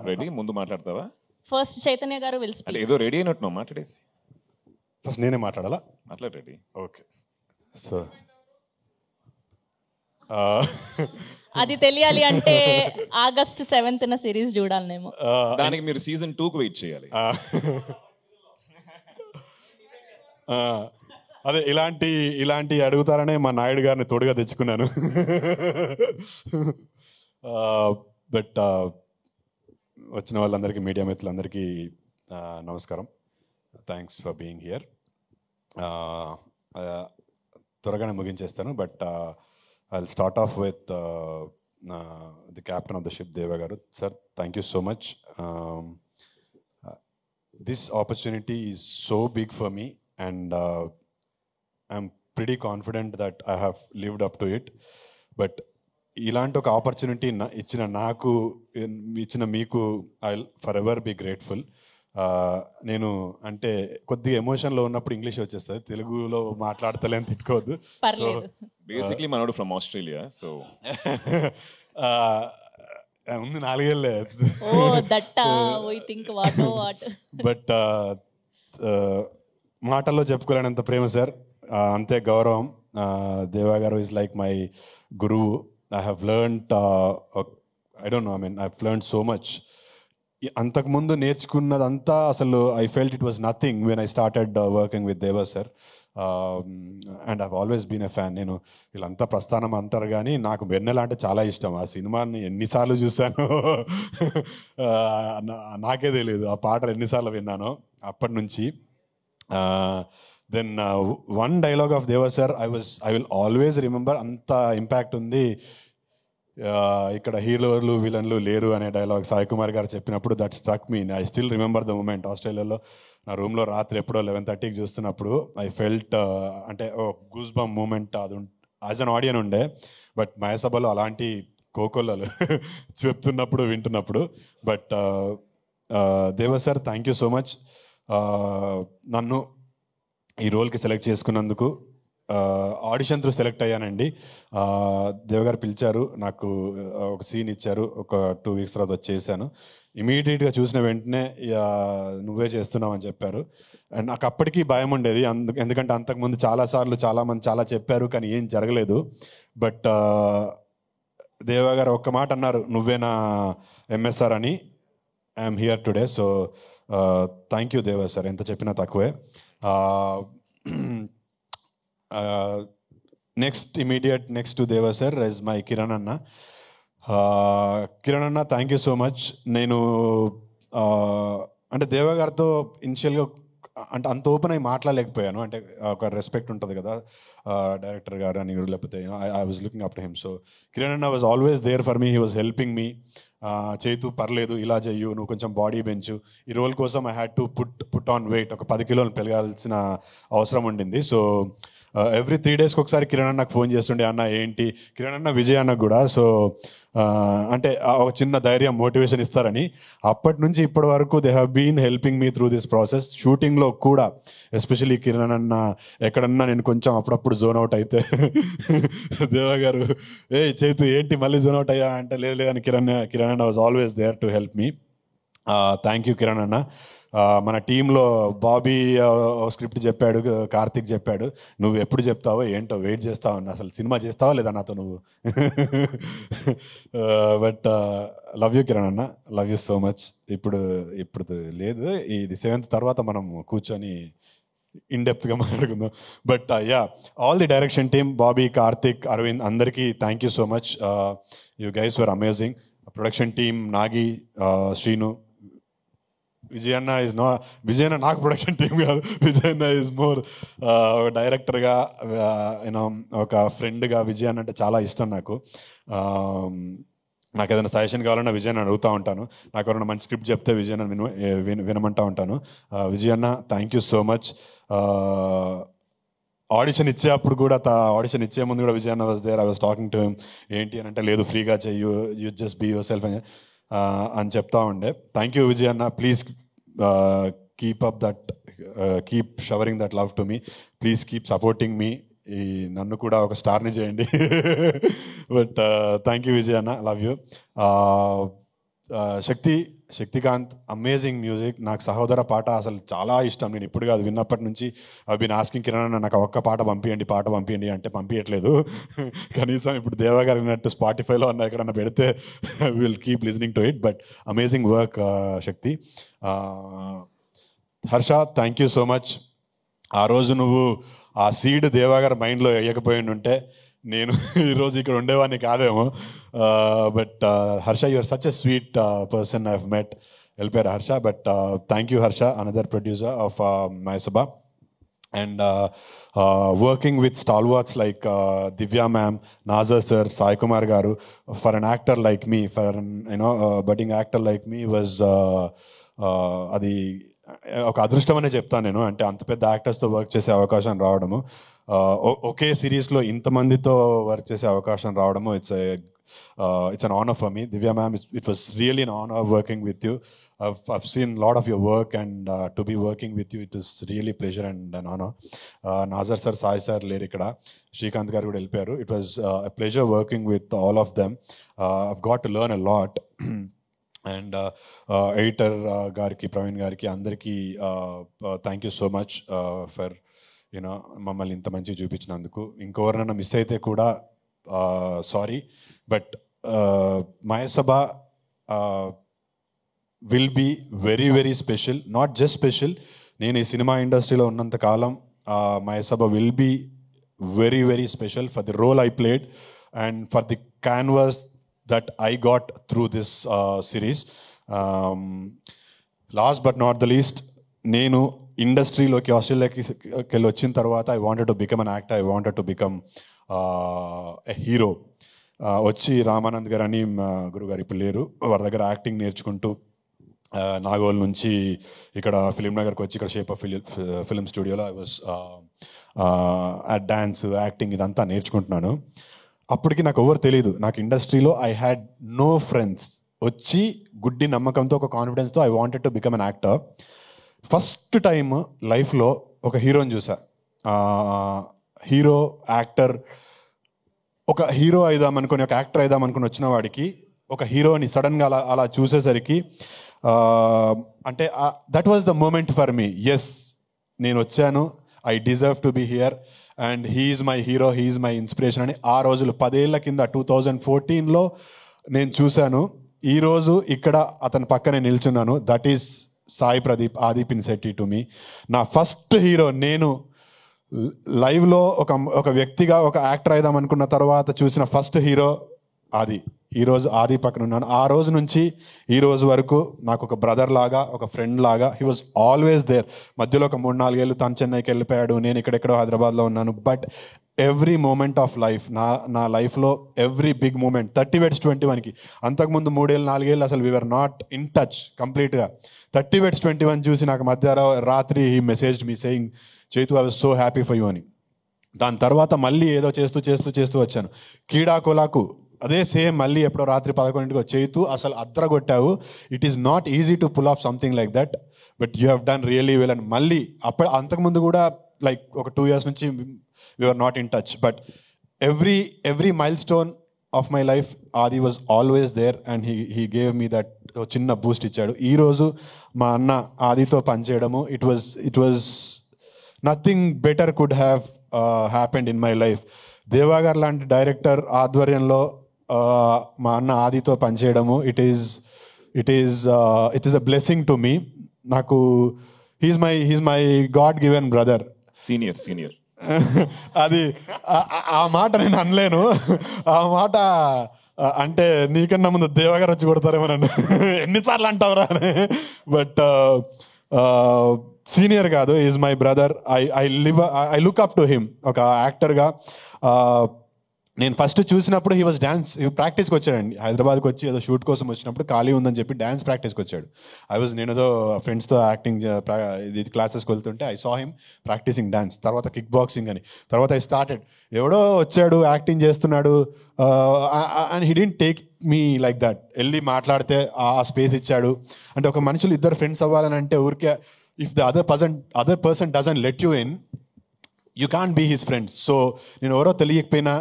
Ready ముందు మాట్లాడతావా? First Chaitanya గారు విల్ అంటే స్పీక్. ఏదో రెడీ అయినట్టు మాట్లాడేసి. ఫస్ట్ నేనే మాట్లాడాలా? మాట్లాడు రెడీ. ఓకే. సో అది తెలియాలి అంటే ఆగస్ట్ 7th సిరీస్ చూడాలనేమో. దానికి మీరు సీజన్ 2కు వెయిట్ చేయాలి. అదే ఇలాంటి అడుగుతారనే మా నాయుడు గారిని తోడుగా తెచ్చుకున్నాను. బట్ వచ్చిన వాళ్ళందరికీ, మీడియా మిత్రులందరికీ నమస్కారం. Thanks for being here. త్వరగానే ముగించేస్తాను. But I will start off with the captain of the ship, Deva గారు. Sir, thank you so much. This opportunity is so big for me and I'm pretty confident that I have lived up to it. But ఇలాంటి ఒక opportunity ఇచ్చిన మీకు I will forever be grateful. నేను అంటే కొద్దిగా ఎమోషన్లో ఉన్నప్పుడు English వచ్చేస్తుంది, తెలుగులో మాట్లాడతలేని తిట్టుకోవద్దు. బేసిక్లీ మనోడు ఫ్రమ్ ఆస్ట్రేలియా, సో ఉంది 4 ఏళ్ళే. బట్ మాటల్లో చెప్పుకోలేనంత ప్రేమ సార్, అంతే గౌరవం. దేవా గారు ఈజ్ లైక్ మై గురువు. I have learned, I've learned so much. అంతకుముందు నేర్చుకున్నదంతా అసలు I felt it was nothing when I started working with Deva sir. And I've always been a fan. నేను వీళ్ళంతా ప్రస్థానం అంటారు కానీ నాకు వెన్నెల అంటే చాలా ఇష్టం. ఆ సినిమాని ఎన్నిసార్లు చూశాను నాకే తెలియదు. ఆ పాటలు ఎన్నిసార్లు విన్నానో అప్పటి నుంచి. దెన్ వన్ డైలాగ్ ఆఫ్ దేవా sir I will always remember. అంత ఇంపాక్ట్ ఉంది. ఇక్కడ హీరోలు విలన్లు లేరు అనే డైలాగ్ సాయి కుమార్ గారు చెప్పినప్పుడు that struck me. I still remember the moment. ఆస్ట్రేలియాలో నా రూమ్లో రాత్రి ఎప్పుడో 11:30కి చూస్తున్నప్పుడు ఐ ఫెల్ట్ అంటే గూస్ బమ్ మూమెంట్ అది యాజ్ అన్ ఆడియన్ ఉండే. బట్ మయసభలో అలాంటి కోకొల్లలు చెప్తున్నప్పుడు వింటున్నప్పుడు. But Deva sir, thank you so much. నన్ను ఈ రోల్కి సెలెక్ట్ చేసుకున్నందుకు. ఆడిషన్ త్రూ సెలెక్ట్ అయ్యానండి. దేవగారు పిలిచారు, నాకు ఒక సీన్ ఇచ్చారు, ఒక 2 weeks తర్వాత వచ్చేసాను. ఇమీడియట్గా చూసిన వెంటనే నువ్వే చేస్తున్నావు అని చెప్పారు. అండ్ నాకు అప్పటికీ భయం ఉండేది, ఎందుకంటే అంతకుముందు చాలాసార్లు చాలామంది చాలా చెప్పారు కానీ ఏం జరగలేదు. బట్ దేవగారు ఒక్క మాట అన్నారు, నువ్వే నా MSR అని. I'm here today. So thank you దేవా సార్, ఎంత చెప్పినా తక్కువే. నెక్స్ట్ టు దేవా సార్ ఇస్ మై కిరణ్ అన్న. కిరణ్ అన్న, థ్యాంక్ యూ సో మచ్. నేను అంటే దేవా గారితో ఇనిషియల్గా అంటే అంత ఓపెన్ అయి మాట్లాడలేకపోయాను. అంటే ఒక రెస్పెక్ట్ ఉంటుంది కదా డైరెక్టర్ గారు అని, లేకపోతే I was looking up to him. So Kiran అన్న was always there for me. He was helping me. చేతు పర్లేదు, ఇలా చెయ్యు, నువ్వు కొంచెం బాడీ పెంచు. ఈ రోల్ కోసం I had to put on weight. ఒక 10 kilos పెరగాల్సిన అవసరం ఉండింది. సో ఎవ్రీ 3 days ఒకసారి కిరణ్ అన్నకు ఫోన్ చేస్తుండే, అన్న ఏంటి, కిరణ్ అన్న విజయ్ అన్నకు కూడా. సో అంటే ఒక చిన్న ధైర్యం, మోటివేషన్ ఇస్తారని. అప్పటి నుంచి ఇప్పటి వరకు they have been helping me through this process. షూటింగ్లో కూడా ఎస్పెషలీ కిరణ్ అన్న ఎక్కడన్నా నేను కొంచెం అప్పుడప్పుడు జోన్ అవుట్ అయితే దేవా గారు, ఏ చేతు ఏంటి మళ్ళీ జోన్ అవుట్ అయ్యా అంటే, లేదు లేదని కిరణ్ అన్న was always there to help me. Thank you Kiran అన్న. మన టీంలో బాబీ స్క్రిప్ట్ చెప్పాడు, కార్తిక్ చెప్పాడు, నువ్వు ఎప్పుడు చెప్తావో ఏంటో వెయిట్ చేస్తావు అన్న. అసలు సినిమా చేస్తావా లేదా నాతో నువ్వు? బట్ లవ్ యూ కిరణ్ అన్న, లవ్ యూ సో మచ్. ఇప్పుడు లేదు, ఇది 7th తర్వాత మనం కూర్చొని ఇన్డెప్త్గా మాట్లాడుకుందాం. But all the direction team, Bobby, Karthik, Aravind, అందరికీ thank you so much. You guys were amazing. Production team, Nagi, Srinu, విజయన్న విజయన్న నాకు ప్రొడక్షన్ టీమ్ కాదు, విజయన్న ఈజ్ మోర్ డైరెక్టర్గా, యూనో ఒక ఫ్రెండ్గా. విజయన్న అంటే చాలా ఇష్టం నాకు. నాకు ఏదైనా సజెషన్ కావాలన్నా విజయన్న అడుగుతూ ఉంటాను. నాకు ఎవరైనా మంచి స్క్రిప్ట్ చెప్తే విజయన్న వినమంటూ ఉంటాను. విజయన్న, thank you so much. Audition ఇచ్చేటప్పుడు కూడా, ఆడిషన్ ఇచ్చే ముందు కూడా విజయన్న was there. I was talking to him. ఏంటి అని అంటే, లేదు ఫ్రీగా చెయ్యు, you just be yourself అని చెప్తా ఉండే. థ్యాంక్ యూ విజయ్ అన్న. Please keep showering that love to me. Please keep supporting me. నన్ను కూడా ఒక స్టార్ని చేయండి. బట్ థ్యాంక్ యూ విజయ్ అన్న, love you. Shaktikant amazing music. నాకు సహోదర పాట అసలు చాలా ఇష్టం. నేను ఇప్పుడు కాదు, విన్నప్పటి నుంచి ఐ బీన్ ఆస్కింగ్ కిరణ్ అన్న నాకు ఒక్క పాట పంపించండి అంటే పంపించట్లేదు. కనీసం ఇప్పుడు దేవా గారు విన్నట్టు స్పాటిఫైలో అన్న ఎక్కడన్నా పెడితే will keep listening to it. But amazing work Shakti. Harsha, thank you so much. ఆ రోజు నువ్వు ఆ సీడ్ దేవా గారి మైండ్లో వేయకపోయి ఉంటే నేను ఈరోజు ఇక్కడ ఉండేవాడిని కాదేమో. But Harsha, you're such a sweet person I have met. వెళ్ళిపోయారు Harsha. But thank you Harsha, another producer of Mayasabha. And working with stalwarts like Divya ma'am, Nazar sir, Sai Kumar garu, for an actor like me, for an budding actor like me was అది ఒక అదృష్టం అనే చెప్తాను నేను. అంటే అంత పెద్ద యాక్టర్స్తో వర్క్ చేసే అవకాశం రావడము, ఒకే సిరీస్లో ఇంతమందితో వర్క్ చేసే అవకాశం రావడము, it's an honor for me. Divya ma'am, it was really an honor working with you. I've seen a lot of your work, and to be working with you, it is really pleasure and an honor. Nazar sir, Sai sir లేరు ఇక్కడ, శ్రీకాంత్ గారు కూడా వెళ్ళిపోయారు. It was a pleasure working with all of them. I've got to learn a lot. And editor గారికి, ప్రవీణ్ గారికి, అందరికీ thank you so much for మమ్మల్ని ఇంత మంచిగా చూపించినందుకు. ఇంకెవరినైనా మిస్ అయితే కూడా sorry. But Mayasabha will be very very special. Not just special, నేను ఈ సినిమా ఇండస్ట్రీలో ఉన్నంత కాలం Mayasabha will be very very special for the role I played and for the canvas that I got through this series. Last but not the least, నేను ఇండస్ట్రీలోకి ఆస్ట్రేలియాకి వెళ్ళి వచ్చిన తర్వాత I wanted to become an actor, I wanted to become a hero. వచ్చి రామానంద్ గారు అని గురుగారు ఇప్పుడు లేరు, వారి దగ్గర యాక్టింగ్ నేర్చుకుంటూ నాగోల్ నుంచి ఇక్కడ ఫిలిం నగర్కి వచ్చి ఇక్కడ షేప్ ఆఫ్ ఫిలిం స్టూడియోలో ఐ వాస్ డాన్స్, యాక్టింగ్ ఇదంతా నేర్చుకుంటున్నాను. అప్పటికి నాకు ఎవరు తెలియదు. నాకు ఇండస్ట్రీలో ఐ హ్యాడ్ నో ఫ్రెండ్స్. వచ్చి గుడ్డి నమ్మకంతో, ఒక కాన్ఫిడెన్స్తో I wanted to become an actor. First time లైఫ్లో ఒక హీరోని చూసా. హీరో, యాక్టర్, ఒక హీరో అయిదామనుకుని, ఒక యాక్టర్ అయిదామనుకుని వచ్చిన వాడికి ఒక హీరోని సడన్గా అలా చూసేసరికి అంటే that was the moment for me. Yes, నేను వచ్చాను, I deserve to be here and he's my hero, he's my inspiration అని ఆ రోజులు 10 ఏళ్ల కింద 2014లో నేను చూశాను. ఈరోజు ఇక్కడ అతని పక్కనే నిల్చున్నాను. దట్ ఈస్ సాయి ప్రదీప్, ఆది పినిశెట్టి టు మీ. నా ఫస్ట్ హీరో. నేను లైవ్లో ఒక వ్యక్తిగా, ఒక యాక్టర్ అయిదాం అనుకున్న తర్వాత చూసిన ఫస్ట్ హీరో ఆది. ఈరోజు ఆది పక్కన ఉన్నాను. ఆ రోజు నుంచి ఈ రోజు వరకు నాకు ఒక బ్రదర్ లాగా, ఒక ఫ్రెండ్ లాగా హీ వాజ్ ఆల్వేస్ దేర్. మధ్యలో ఒక 3-4 ఏళ్ళు తను చెన్నైకి వెళ్ళిపోయాడు, నేను ఇక్కడెక్కడో హైదరాబాద్లో ఉన్నాను. But every moment of life, నా లైఫ్లో ఎవ్రీ బిగ్ మూమెంట్ 30 Vets 21కి, అంతకుముందు 3-4 ఏళ్ళు అసలు వీఆర్ నాట్ ఇన్ టచ్ కంప్లీట్గా. 30 Vets 21 చూసి నాకు రాత్రి he messaged me saying, Chaitu I was so happy for you అని. దాని తర్వాత మళ్ళీ ఏదో చేస్తూ వచ్చాను. కీడాకోలాకు అదే సేమ్, మళ్ళీ ఎప్పుడో రాత్రి 11కి చైతు అసలు అద్రగొట్టావు, it is not easy to pull off something like that, but you have done really well అని. మళ్ళీ అంతకుముందు కూడా లైక్ ఒక 2 years నుంచి we're not in touch. But every milestone of my life Aadi was always there and he gave me that చిన్న boost ఇచ్చాడు. ఈరోజు మా అన్న ఆదితో పనిచేయడము, it was nothing better could have happened in my life. Deva గారు లాంటి డైరెక్టర్ ఆధ్వర్యంలో మా అన్న ఆదితో పనిచేయడము, it is a blessing to me. నాకు he's my God given brother. Senior అది ఆ మాట నేను అనలేను. ఆ మాట అంటే నీకన్నా ముందు దేవగారు వచ్చి కొడతారేమో నన్ను, ఎన్నిసార్లు అంటావురా అని. బట్ సీనియర్ కాదు, is my brother. I look up to him. ఒక యాక్టర్గా నేను ఫస్ట్ చూసినప్పుడు హీ వాజ్ ప్రాక్టీస్కి వచ్చాడండి. హైదరాబాద్కి వచ్చి ఏదో షూట్ కోసం వచ్చినప్పుడు ఖాళీ ఉందని చెప్పి డ్యాన్స్ ప్రాక్టీస్కి వచ్చాడు. నేను ఏదో ఫ్రెండ్స్తో యాక్టింగ్ క్లాసెస్కి వెళ్తుంటే I saw him practising dance. తర్వాత కిక్ బాక్సింగ్ అని. తర్వాత ఐ స్టార్టెడ్. ఎవడో వచ్చాడు, యాక్టింగ్ చేస్తున్నాడు, and he didn't take me like that. వెళ్ళి మాట్లాడితే ఆ స్పేస్ ఇచ్చాడు. అంటే ఒక మనుషులు ఇద్దరు ఫ్రెండ్స్ అవ్వాలని అంటే ఊరికే, if the other person doesn't let you in, you can't be his friend. So నేను ఎవరో తెలియకపోయినా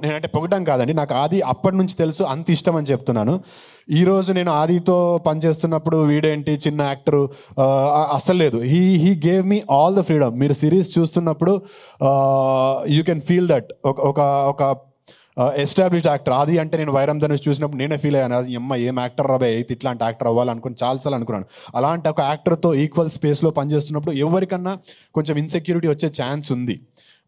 నేనంటే పొగడం కాదండి, నాకు ఆది అప్పటి నుంచి తెలుసు, అంత ఇష్టం అని చెప్తున్నాను. ఈరోజు నేను ఆదితో పనిచేస్తున్నప్పుడు వీడేంటి చిన్న యాక్టరు అస్సలు లేదు. He gave me all the freedom. మీరు సిరీస్ చూస్తున్నప్పుడు యూ కెన్ ఫీల్ దట్ ఒక ఎస్టాబ్లిష్డ్ యాక్టర్. ఆది అంటే నేను వైరం ధనుష్ చూసినప్పుడు నేనే ఫీల్ అయ్యాను, అది అమ్మ ఏం యాక్టర్ రాబే అయితే ఇట్లాంటి యాక్టర్ అవ్వాలనుకుని చాలాసార్లు అనుకున్నాను. అలాంటి ఒక యాక్టర్తో ఈక్వల్ స్పేస్లో పనిచేస్తున్నప్పుడు ఎవరికన్నా కొంచెం ఇన్సెక్యూరిటీ వచ్చే ఛాన్స్ ఉంది,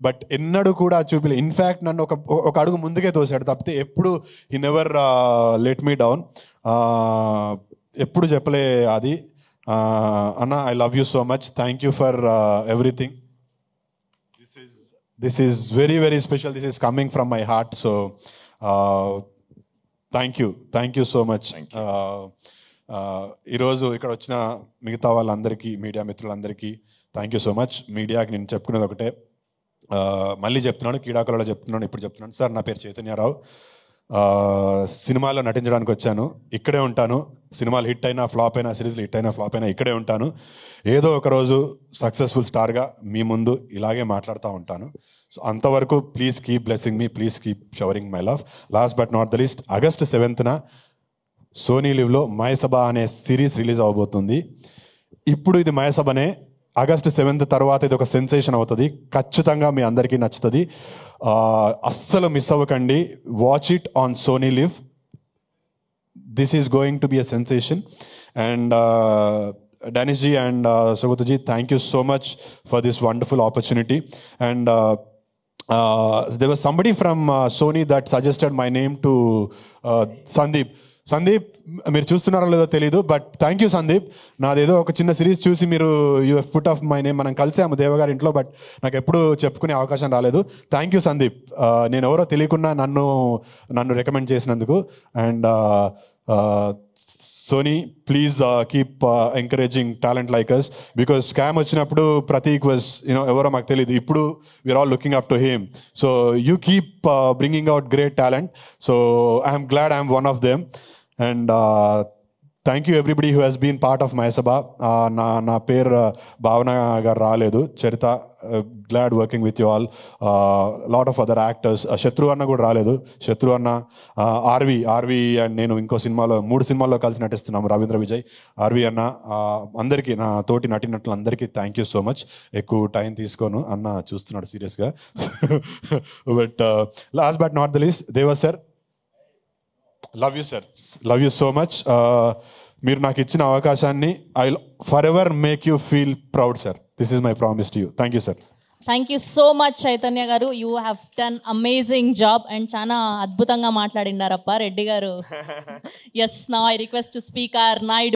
బట్ ఎన్నడూ కూడా చూపిలే. ఇన్ఫ్యాక్ట్ నన్ను ఒక అడుగు ముందుకే తోసాడు తప్పితే ఎప్పుడు he never let me down. ఎప్పుడు చెప్పలే అది, అన్న I love you so much, thank you for everything. This is very, very special. This is coming from my heart. So, thank you so much. ఈరోజు ఇక్కడ వచ్చిన మిగతా వాళ్ళందరికీ, మీడియా మిత్రులందరికీ థ్యాంక్ యూ సో మచ్. మీడియాకి నేను చెప్పుకునేది ఒకటే, మళ్ళీ చెప్తున్నాను, క్రీడాకులలో చెప్తున్నాను, ఇప్పుడు చెప్తున్నాను. సార్ నా పేరు చైతన్యరావు, సినిమాలో నటించడానికి వచ్చాను, ఇక్కడే ఉంటాను. సినిమాలు హిట్ అయినా ఫ్లాప్ అయినా, సిరీస్లు హిట్ అయినా ఫ్లాప్ అయినా ఇక్కడే ఉంటాను. ఏదో ఒక రోజు సక్సెస్ఫుల్ స్టార్గా మీ ముందు ఇలాగే మాట్లాడుతూ ఉంటాను. సో అంతవరకు please keep blessing me, please keep showering my love. Last but not the least, August 7th Sony లివ్లో మయసభ అనే సిరీస్ రిలీజ్ అవబోతుంది. ఇప్పుడు ఇది మయసభనే, ఆగస్ట్ 7th తర్వాత ఇది ఒక సెన్సేషన్ అవుతుంది. ఖచ్చితంగా మీ అందరికీ నచ్చుతుంది, అస్సలు మిస్ అవ్వకండి. Watch it on Sony LIV. This is going to be a sensation. And Danish ji and Sugata ji, thank you so much for this wonderful opportunity. And there was somebody from Sony that suggested my name to Sandeep. Sandeep మీరు చూస్తున్నారో లేదో తెలీదు, but thank you Sandeep. నాదేదో ఒక చిన్న series చూసి మీరు you put off my name. మనం కలిసాము దేవగారి ఇంట్లో, బట్ నాకు ఎప్పుడు చెప్పుకునే అవకాశం రాలేదు. థ్యాంక్ యూ సందీప్, నేను ఎవరో తెలియకుండా నన్ను రికమెండ్ చేసినందుకు. And Sony please keep encouraging talent like us, because scam వచ్చినప్పుడు ప్రతీక్ వాజ్ ఎవరో మాకు తెలియదు, ఇప్పుడు we're all looking up to him. So you keep bringing out great talent. So I'm glad I'm one of them. And thank you everybody who has been part of Mayasabha. నా పేరు భావన గారు రాలేదు, Charitha. Glad working with you all. Lot of other actors. Shatru అన్న కూడా రాలేదు. శత్రు అన్న, RV and నేను ఇంకో సినిమాలో 3 సినిమాల్లో కలిసి నటిస్తున్నాము, రవీంద్ర విజయ్, ఆర్వి అన్న. అందరికీ, నా తోటి నటినట్లు అందరికీ థ్యాంక్ యూ సో మచ్. ఎక్కువ టైం తీసుకోను, అన్న చూస్తున్నాడు సీరియస్గా. But last but not the least, Deva sir, love you sir, love you so much. మీరు నాకు ఇచ్చిన అవకాశాన్ని I will forever make you feel proud sir. This is my promise to you. Thank you sir. Thank you so much Chaitanya గారు. You have done amazing job and చాలా అద్భుతంగా మాట్లాడినారప్ప రెడ్డి గారు. Yes, now I request to speaker Naidu.